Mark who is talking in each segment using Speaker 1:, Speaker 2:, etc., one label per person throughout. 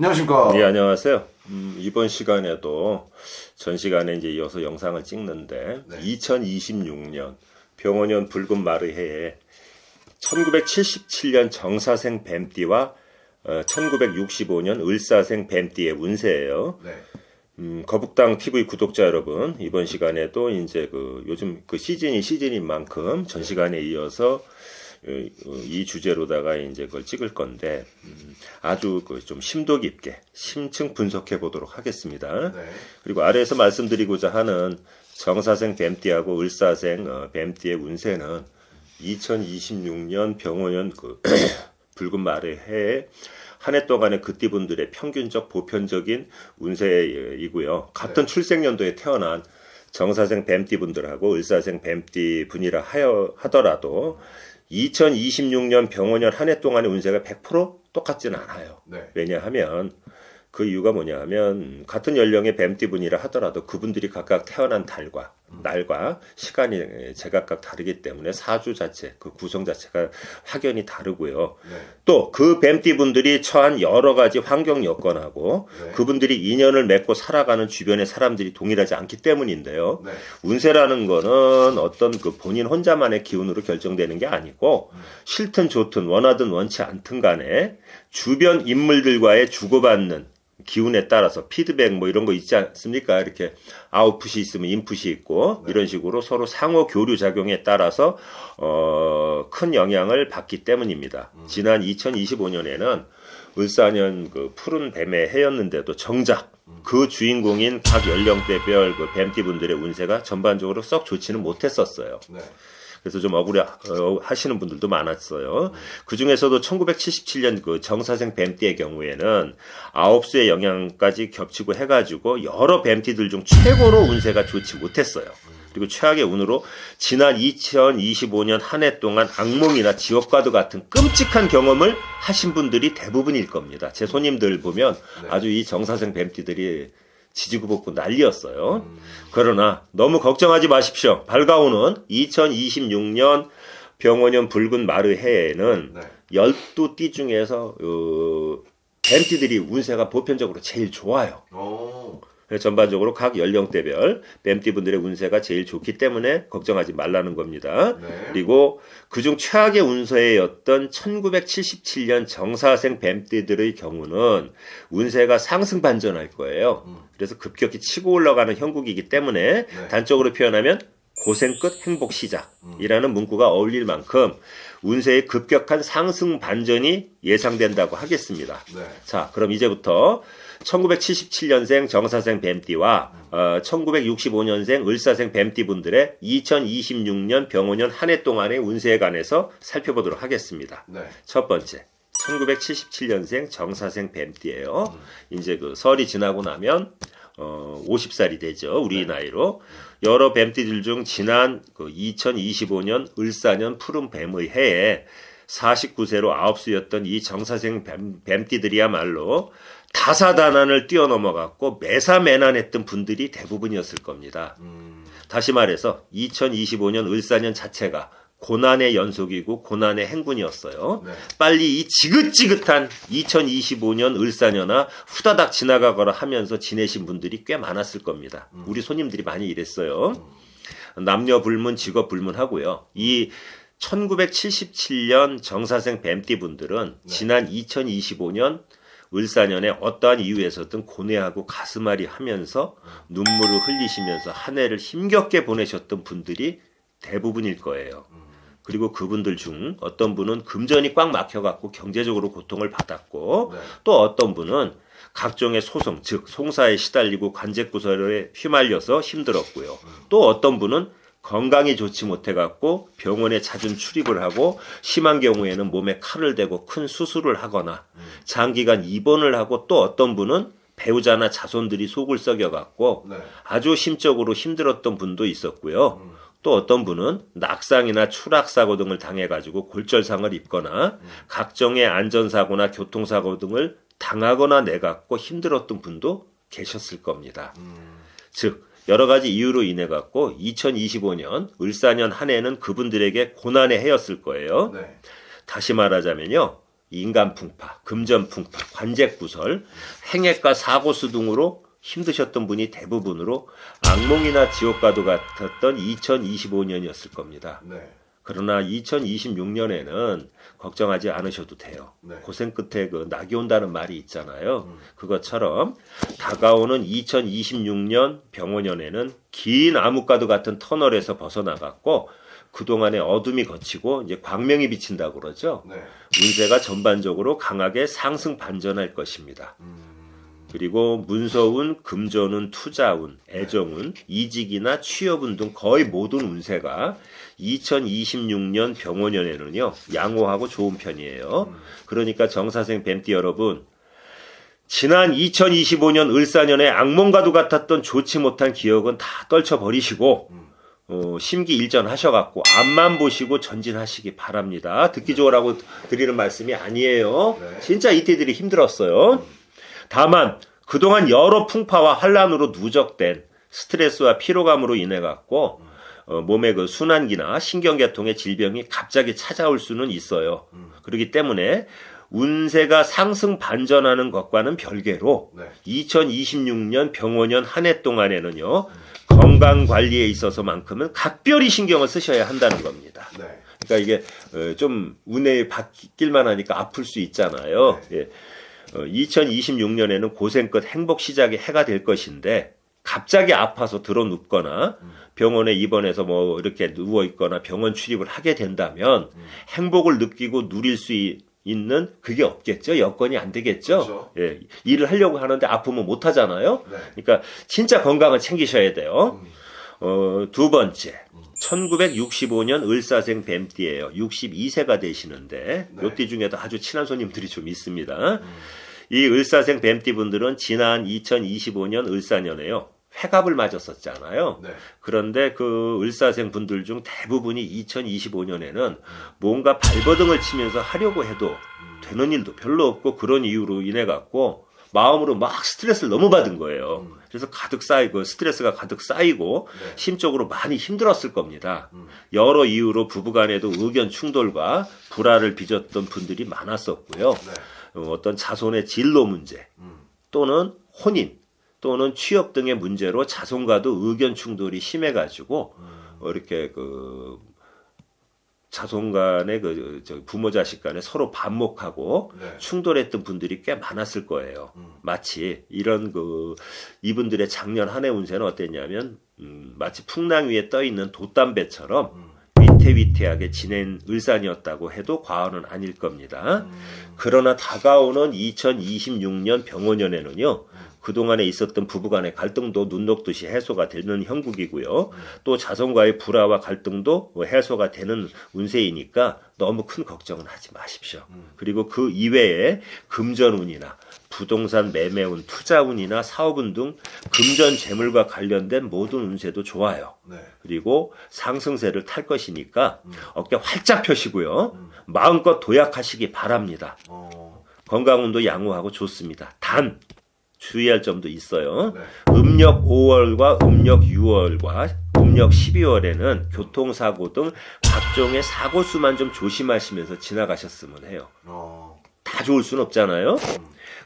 Speaker 1: 안녕하십니까.
Speaker 2: 네, 안녕하세요. 이번 시간에도 전 시간에 이제 이어서 영상을 찍는데,
Speaker 1: 네.
Speaker 2: 2026년 병원년 붉은 마르해에 1977년 정사생 뱀띠와 1965년 을사생 뱀띠의 운세예요.
Speaker 1: 네.
Speaker 2: 거북당 TV 구독자 여러분, 이번 시간에도 이제 요즘 시즌이 시즌인 만큼 전 시간에 이어서 이 주제로다가 이제 그걸 찍을 건데, 아주 좀 심도 깊게 심층 분석해 보도록 하겠습니다.
Speaker 1: 네.
Speaker 2: 그리고 아래에서 말씀드리고자 하는 정사생 뱀띠하고 을사생 뱀띠의 운세는 2026년 병원년 붉은 말의 해에 한 해 동안의 그띠분들의 평균적 보편적인 운세이고요. 같은 출생연도에 태어난 정사생 뱀띠분들하고 을사생 뱀띠분이라 하더라도 2026년 병원년 한 해 동안의 운세가 100% 똑같지는 않아요.
Speaker 1: 네.
Speaker 2: 왜냐하면 그 이유가 뭐냐 하면 같은 연령의 뱀띠분이라 하더라도 그분들이 각각 태어난 날과 시간이 제각각 다르기 때문에 사주 자체, 그 구성 자체가 확연히 다르고요.
Speaker 1: 네.
Speaker 2: 또 그 뱀띠분들이 처한 여러 가지 환경 여건하고
Speaker 1: 네.
Speaker 2: 그분들이 인연을 맺고 살아가는 주변의 사람들이 동일하지 않기 때문인데요.
Speaker 1: 네.
Speaker 2: 운세라는 거는 어떤 본인 혼자만의 기운으로 결정되는 게 아니고 싫든 좋든 원하든 원치 않든 간에 주변 인물들과의 주고받는 기운에 따라서 피드백 이런 거 있지 않습니까? 이렇게 아웃풋이 있으면 인풋이 있고
Speaker 1: 네.
Speaker 2: 이런 식으로 서로 상호 교류 작용에 따라서 큰 영향을 받기 때문입니다. 지난 2025년에는 을사년 푸른 뱀의 해였는데도 정작 그 주인공인 각 연령대별 뱀띠분들의 운세가 전반적으로 썩 좋지는 못했었어요.
Speaker 1: 네.
Speaker 2: 그래서 좀 억울해 하시는 분들도 많았어요. 그 중에서도 1977년 정사생 뱀띠의 경우에는 9수의 영향까지 겹치고 해가지고 여러 뱀띠들 중 최고로 운세가 좋지 못했어요. 그리고 최악의 운으로 지난 2025년 한 해 동안 악몽이나 지옥과도 같은 끔찍한 경험을 하신 분들이 대부분일 겁니다. 제 손님들 보면
Speaker 1: 네.
Speaker 2: 아주 이 정사생 뱀띠들이 지지고 볶고 난리였어요. 그러나 너무 걱정하지 마십시오. 밝아오는 2026년 병원년 붉은 마르해에는
Speaker 1: 네.
Speaker 2: 12띠 중에서 뱀띠들이 운세가 보편적으로 제일 좋아요.
Speaker 1: 오.
Speaker 2: 그래서 전반적으로 각 연령대별 뱀띠분들의 운세가 제일 좋기 때문에 걱정하지 말라는 겁니다.
Speaker 1: 네.
Speaker 2: 그리고 그중 최악의 운세였던 1977년 정사생 뱀띠들의 경우는 운세가 상승 반전할 거예요. 그래서 급격히 치고 올라가는 형국이기 때문에
Speaker 1: 네.
Speaker 2: 단적으로 표현하면 고생 끝 행복 시작이라는 문구가 어울릴 만큼 운세의 급격한 상승 반전이 예상된다고 하겠습니다.
Speaker 1: 네.
Speaker 2: 자, 그럼 이제부터 1977년생 정사생 뱀띠와 1965년생 을사생 뱀띠분들의 2026년 병원년 한 해 동안의 운세에 관해서 살펴보도록 하겠습니다.
Speaker 1: 네.
Speaker 2: 첫 번째, 1977년생 정사생 뱀띠예요. 이제 설이 지나고 나면 50살이 되죠. 우리
Speaker 1: 네.
Speaker 2: 나이로. 여러 뱀띠들 중 지난 2025년 을사년 푸른 뱀의 해에 49세로 9수였던 이 정사생 뱀띠들이야말로 다사다난을 뛰어넘어갔고 매사매난했던 분들이 대부분이었을 겁니다. 다시 말해서 2025년 을사년 자체가 고난의 연속이고 고난의 행군이었어요.
Speaker 1: 네.
Speaker 2: 빨리 이 지긋지긋한 2025년 을사년아 후다닥 지나가거라 하면서 지내신 분들이 꽤 많았을 겁니다. 우리 손님들이 많이 이랬어요. 남녀 불문, 직업 불문하고요. 이 1977년 정사생 뱀띠분들은
Speaker 1: 네.
Speaker 2: 지난 2025년 을사년에 어떠한 이유에서든 고뇌하고 가슴앓이 하면서 눈물을 흘리시면서 한 해를 힘겹게 보내셨던 분들이 대부분일 거예요. 그리고 그분들 중 어떤 분은 금전이 꽉 막혀갖고 경제적으로 고통을 받았고
Speaker 1: 네.
Speaker 2: 또 어떤 분은 각종의 소송, 즉 송사에 시달리고 관제구설에 휘말려서 힘들었고요. 또 어떤 분은 건강이 좋지 못해갖고 병원에 잦은 출입을 하고 심한 경우에는 몸에 칼을 대고 큰 수술을 하거나 장기간 입원을 하고 또 어떤 분은 배우자나 자손들이 속을 썩여갖고
Speaker 1: 네.
Speaker 2: 아주 심적으로 힘들었던 분도 있었고요. 또 어떤 분은 낙상이나 추락사고 등을 당해가지고 골절상을 입거나 각종의 안전사고나 교통사고 등을 당하거나 내갖고 힘들었던 분도 계셨을 겁니다. 즉 여러 가지 이유로 인해 갖고 2025년 을사년 한 해는 그분들에게 고난의 해였을 거예요.
Speaker 1: 네.
Speaker 2: 다시 말하자면요. 인간풍파, 금전풍파, 관제구설, 행액과 사고수 등으로 힘드셨던 분이 대부분으로 악몽이나 지옥과도 같았던 2025년이었을 겁니다.
Speaker 1: 네.
Speaker 2: 그러나 2026년에는 걱정하지 않으셔도 돼요.
Speaker 1: 네.
Speaker 2: 고생 끝에 그 낙이 온다는 말이 있잖아요. 그것처럼 다가오는 2026년 병원년에는 긴 암흑과도 같은 터널에서 벗어나갔고 그동안의 어둠이 걷히고 이제 광명이 비친다고 그러죠.
Speaker 1: 네.
Speaker 2: 운세가 전반적으로 강하게 상승 반전할 것입니다. 그리고 문서운, 금전운, 투자운, 애정운, 이직이나 취업운 등 거의 모든 운세가 2026년 병원년에는요 양호하고 좋은 편이에요. 그러니까 정사생 뱀띠 여러분, 지난 2025년 을사년에 악몽과도 같았던 좋지 못한 기억은 다 떨쳐버리시고 심기일전하셔갖고 앞만 보시고 전진하시기 바랍니다. 듣기 좋으라고 드리는 말씀이 아니에요.
Speaker 1: 네.
Speaker 2: 진짜 이때들이 힘들었어요. 다만 그동안 여러 풍파와 환란으로 누적된 스트레스와 피로감으로 인해 갖고 몸의 그 순환기나 신경계통의 질병이 갑자기 찾아올 수는 있어요. 그렇기 때문에 운세가 상승 반전하는 것과는 별개로
Speaker 1: 네.
Speaker 2: 2026년 병원년 한 해 동안에는요 건강 관리에 있어서만큼은 각별히 신경을 쓰셔야 한다는 겁니다.
Speaker 1: 네.
Speaker 2: 그러니까 이게 좀 운에 바뀔만 하니까 아플 수 있잖아요.
Speaker 1: 네.
Speaker 2: 예. 2026년에는 고생 끝 행복 시작의 해가 될 것인데 갑자기 아파서 들어눕거나 병원에 입원해서 뭐 이렇게 누워 있거나 병원 출입을 하게 된다면 행복을 느끼고 누릴 수 있는 그게 없겠죠. 여건이 안 되겠죠.
Speaker 1: 그렇죠.
Speaker 2: 예. 일을 하려고 하는데 아프면 못 하잖아요.
Speaker 1: 네.
Speaker 2: 그러니까 진짜 건강을 챙기셔야 돼요. 두 번째. 1965년 을사생 뱀띠예요. 62세가 되시는데
Speaker 1: 네.
Speaker 2: 요띠 중에도 아주 친한 손님들이 좀 있습니다. 이 을사생 뱀띠 분들은 지난 2025년 을사년에요. 회갑을 맞았었잖아요.
Speaker 1: 네.
Speaker 2: 그런데 그 을사생 분들 중 대부분이 2025년에는 뭔가 발버둥을 치면서 하려고 해도 되는 일도 별로 없고 그런 이유로 인해 갖고 마음으로 막 스트레스를 너무 받은 거예요. 그래서 가득 쌓이고 스트레스가 가득 쌓이고
Speaker 1: 네.
Speaker 2: 심적으로 많이 힘들었을 겁니다. 여러 이유로 부부간에도 의견 충돌과 불화를 빚었던 분들이 많았었고요.
Speaker 1: 네.
Speaker 2: 어떤 자손의 진로 문제 또는 혼인 또는 취업 등의 문제로 자손과도 의견 충돌이 심해가지고 이렇게 그 자손 간의 그 부모 자식 간에 서로 반목하고
Speaker 1: 네.
Speaker 2: 충돌했던 분들이 꽤 많았을 거예요. 마치 이런 그 이분들의 작년 한 해 운세는 어땠냐면 마치 풍랑 위에 떠 있는 돛담배처럼 위태위태하게 지낸 을산이었다고 해도 과언은 아닐 겁니다. 그러나 다가오는 2026년 병원년에는요. 그동안에 있었던 부부간의 갈등도 눈 녹듯이 해소가 되는 형국이고요. 또 자손과의 불화와 갈등도 해소가 되는 운세이니까 너무 큰 걱정은 하지 마십시오. 그리고 그 이외에 금전운이나 부동산 매매운, 투자운이나 사업운 등 금전 재물과 관련된 모든 운세도 좋아요.
Speaker 1: 네.
Speaker 2: 그리고 상승세를 탈 것이니까 어깨 활짝 펴시고요. 마음껏 도약하시기 바랍니다. 건강운도 양호하고 좋습니다. 단 주의할 점도 있어요.
Speaker 1: 네.
Speaker 2: 음력 5월과 음력 6월과 음력 12월에는 교통사고 등 각종의 사고수만 좀 조심하시면서 지나가셨으면 해요. 다 좋을 수는 없잖아요.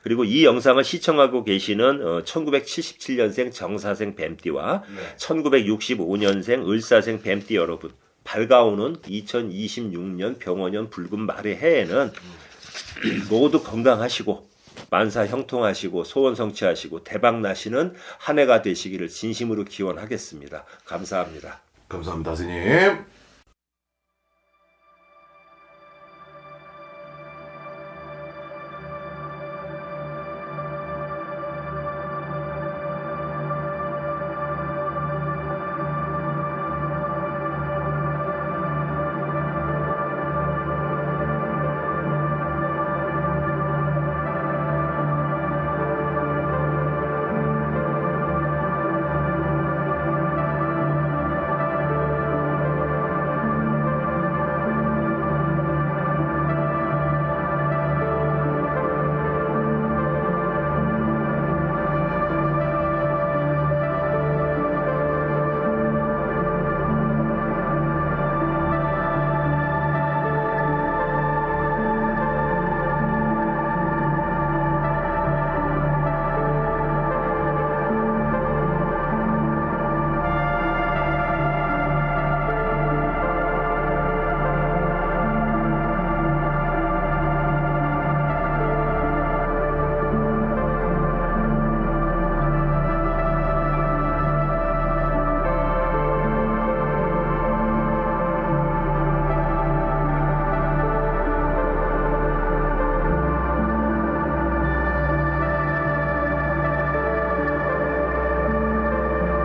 Speaker 2: 그리고 이 영상을 시청하고 계시는 1977년생 정사생 뱀띠와
Speaker 1: 네.
Speaker 2: 1965년생 을사생 뱀띠 여러분, 밝아오는 2026년 병원년 붉은 말의 해에는 모두 건강하시고 만사 형통하시고 소원 성취하시고 대박 나시는 한 해가 되시기를 진심으로 기원하겠습니다. 감사합니다.
Speaker 1: 감사합니다, 선생님.